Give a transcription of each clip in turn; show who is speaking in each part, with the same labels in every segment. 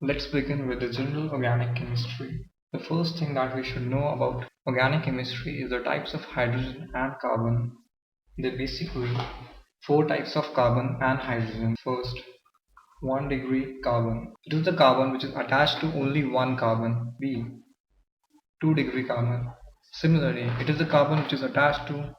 Speaker 1: Let's begin with the general organic chemistry. The first thing that we should know about organic chemistry is the types of hydrogen and carbon. There are basically four types of carbon and hydrogen. First, 1 degree carbon. It is the carbon which is attached to only one carbon. B. 2 degree carbon. Similarly, it is the carbon which is attached to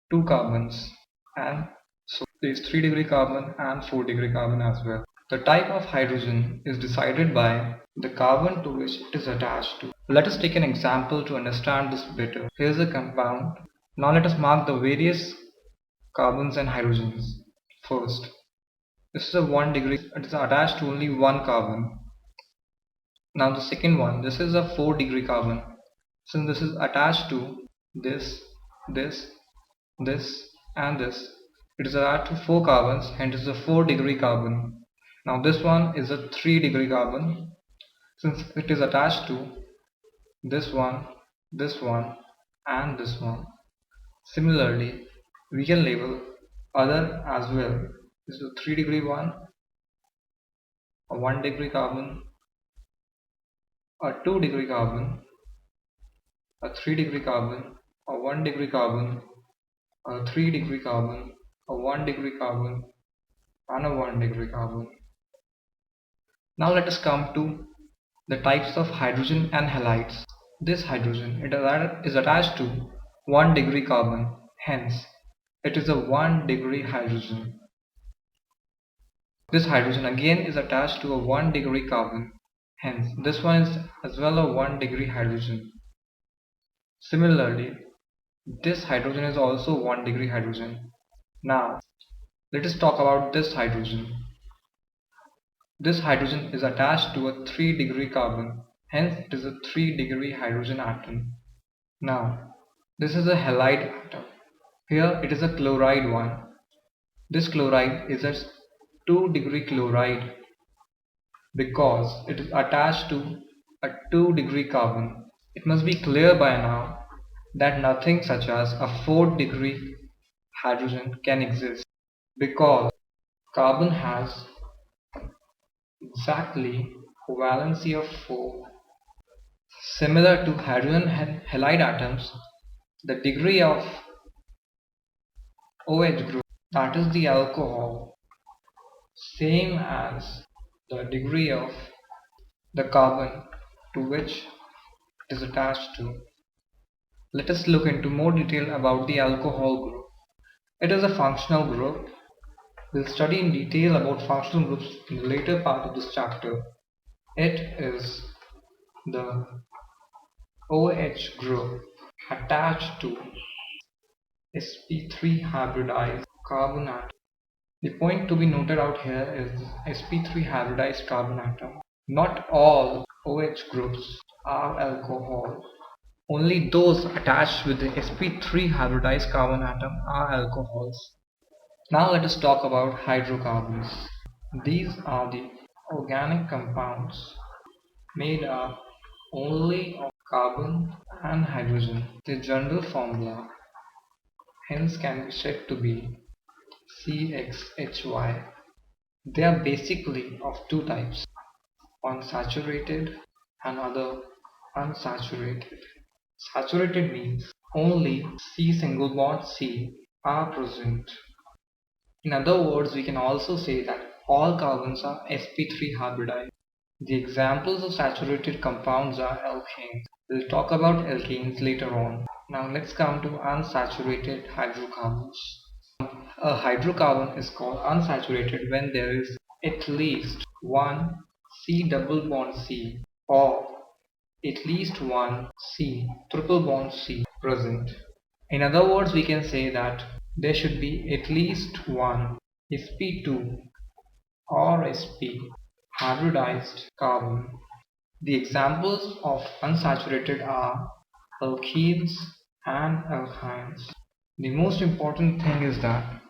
Speaker 1: two carbons, and so there is 3 degree carbon and 4 degree carbon as well. The type of hydrogen is decided by the carbon to which it is attached to. Let us take an example to understand this better. Here is a compound. Now let us mark the various carbons and hydrogens. First, this is a 1 degree, it is attached to only one carbon. Now the second one, this is a 4 degree carbon. Since this is attached to this, this, this and this, it is attached to 4 carbons, hence it is a 4 degree carbon. Now this one is a 3 degree carbon. Since it is attached to this one and this one. Similarly, we can label other as well. This is a 3 degree one, a 1 degree carbon, a 2 degree carbon, a 3 degree carbon, a 1 degree carbon, a 3 degree carbon, a 1 degree carbon, and a 1 degree carbon. Now let us come to the types of hydrogen and halides. This hydrogen is attached to 1 degree carbon, hence it is a 1 degree hydrogen. This hydrogen again is attached to a 1 degree carbon, hence this one is as well a 1 degree hydrogen. Similarly, this hydrogen is also 1 degree hydrogen. Now, let us talk about this hydrogen. This hydrogen is attached to a 3 degree carbon, hence it is a 3 degree hydrogen atom. Now, this is a halide atom. Here it is a chloride one. This chloride is a 2 degree chloride because it is attached to a 2 degree carbon. It must be clear by now that nothing such as a 4 degree hydrogen can exist because carbon has exactly a valency of 4. Similar to hydrogen halide atoms, the degree of OH group, that is the alcohol, same as the degree of the carbon to which it is attached to. Let us look into more detail about the alcohol group. It is a functional group. We'll study in detail about functional groups in the later part of this chapter. It is the OH group attached to sp3 hybridized carbon atom. The point to be noted out here is sp3 hybridized carbon atom. Not all OH groups are alcohol. Only those attached with the sp3 hybridized carbon atom are alcohols. Now let us talk about hydrocarbons. These are the organic compounds made up only of carbon and hydrogen. The general formula hence can be said to be CXHY. They are basically of two types, one saturated and other unsaturated. Saturated means only C single bond C are present. In other words, we can also say that all carbons are sp3 hybridized. The examples of saturated compounds are alkanes. We'll talk about alkanes later on. Now let's come to unsaturated hydrocarbons. A hydrocarbon is called unsaturated when there is at least one C double bond C or at least one C triple bond C present. In other words, we can say that there should be at least one sp2 or sp hybridized carbon. The examples of unsaturated are alkenes and alkynes. The most important thing is that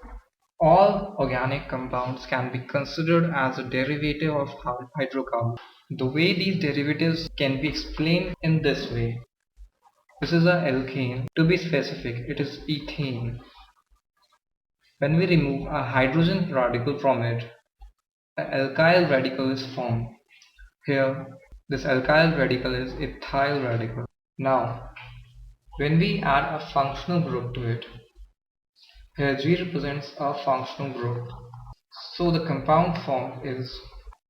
Speaker 1: all organic compounds can be considered as a derivative of hydrocarbons. The way these derivatives can be explained in this way. This is a alkane. To be specific, it is ethane. When we remove a hydrogen radical from it, an alkyl radical is formed. Here, this alkyl radical is ethyl radical. Now, when we add a functional group to it, here G represents a functional group. So the compound formed is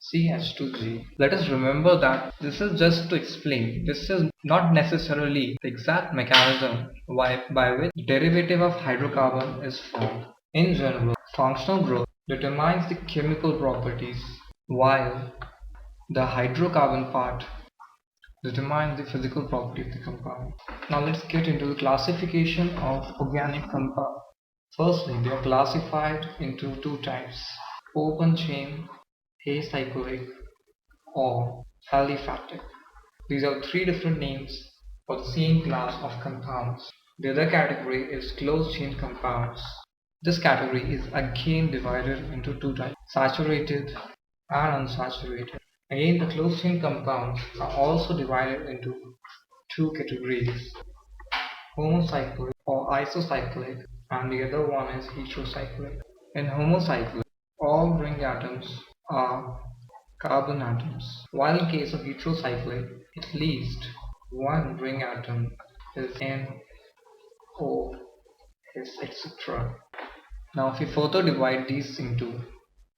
Speaker 1: CH2G. Let us remember that this is just to explain. This is not necessarily the exact mechanism by which the derivative of hydrocarbon is formed. In general, functional group determines the chemical properties, while the hydrocarbon part determines the physical property of the compound. Now let's get into the classification of organic compounds. Firstly, they are classified into two types: open chain, acyclic, or aliphatic. These are three different names for the same class of compounds. The other category is closed chain compounds. This category is again divided into two types: saturated and unsaturated. Again, the closed chain compounds are also divided into two categories: homocyclic or isocyclic, and the other one is heterocyclic. In homocyclic, all ring atoms are carbon atoms, while in case of heterocyclic, at least one ring atom is N, O, S, etc. Now, if we further divide these into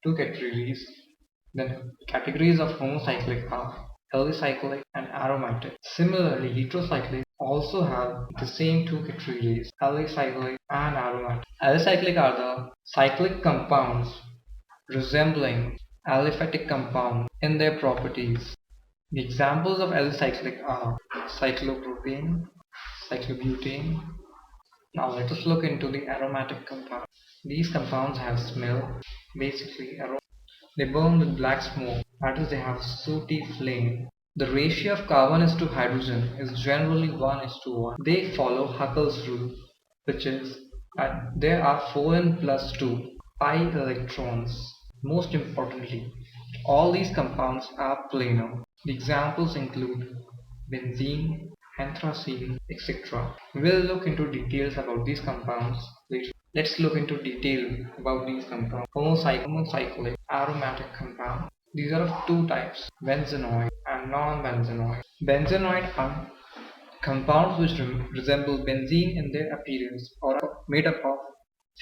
Speaker 1: two categories, then categories of homocyclic are alicyclic and aromatic. Similarly, heterocyclic also have the same two categories, alicyclic and aromatic. Alicyclic are the cyclic compounds resembling aliphatic compounds in their properties. The examples of alicyclic are cyclopropane, cyclobutane. Now let us look into the aromatic compounds. These compounds have smell, basically they burn with black smoke, that is, they have sooty flame. The ratio of carbon is to hydrogen is generally 1:1. They follow Huckel's rule, which is that there are 4n plus 2 pi electrons. Most importantly, all these compounds are planar. The examples include benzene, anthracene, etc. We'll look into details about these compounds later. Let's look into detail about these compounds. Homocyclic aromatic compound. These are of two types: benzenoid and non-benzenoid. Benzenoid are compounds which resemble benzene in their appearance or are made up of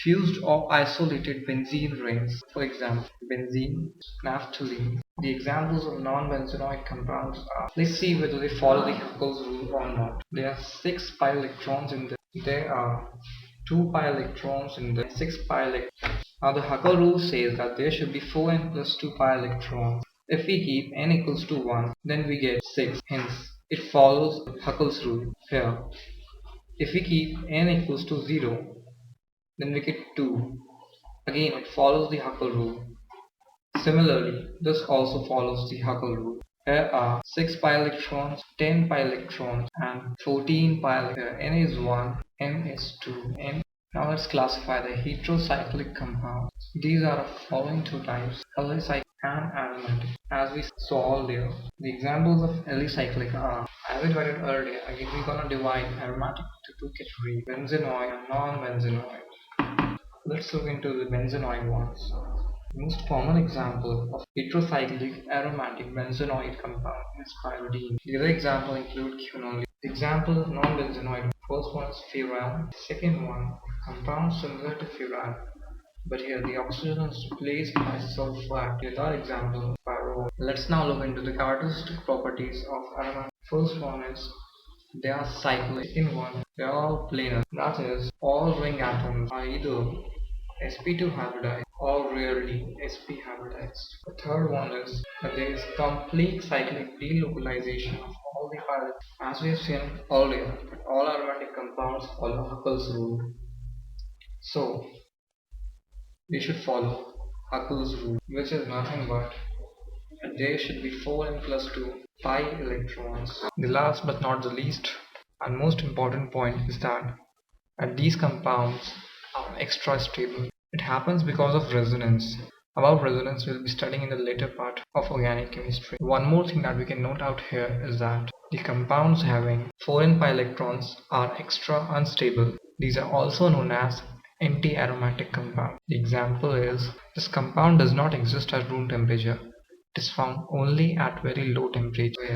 Speaker 1: fused or isolated benzene rings. For example, benzene, naphthalene. The examples of non-benzenoid compounds are, let's see whether they follow the Huckel's rule or not. There are 6 pi electrons in this. There are 2 pi electrons in the 6 pi electrons. Now the Huckel rule says that there should be 4n plus 2 pi electrons. If we keep n equals to 1, then we get 6. Hence, it follows Huckel's rule here. If we keep n equals to 0, then we get 2. Again, it follows the Huckel rule. Similarly, this also follows the Huckel rule. Here are 6 pi electrons, 10 pi electrons, and 14 pi electrons. N is 1, N is 2, N. Now let's classify the heterocyclic compounds. These are the following two types: alicyclic and aromatic. As we saw earlier, the examples of alicyclic are, as I divided earlier, again we're gonna divide aromatic into two categories: benzenoid and non-benzenoid. Let's look into the benzenoid ones. The most common example of heterocyclic aromatic benzenoid compound is pyridine. The other example include quinone. The example of non-benzenoid, first one is furan, second one compound similar to furan, but here the oxygen is replaced by sulfate. The third example, pyrrole. Let's now look into the characteristic properties of aromatic. First one is they are cyclic. Second one, they are all planar. That is, all ring atoms are either sp2 hybridized or rarely sp hybridized. The third one is that there is complete cyclic delocalization of all the pi. As we have seen earlier, that all aromatic compounds follow Huckel's rule. So we should follow Huckel's rule, which is nothing but there should be 4n plus 2 pi electrons. The last but not the least and most important point is that these compounds are extra stable. It happens because of resonance. About resonance we'll be studying in the later part of organic chemistry. One more thing that we can note out here is that the compounds having 4n pi electrons are extra unstable. These are also known as anti-aromatic compound. The example is this compound does not exist at room temperature. It is found only at very low temperature.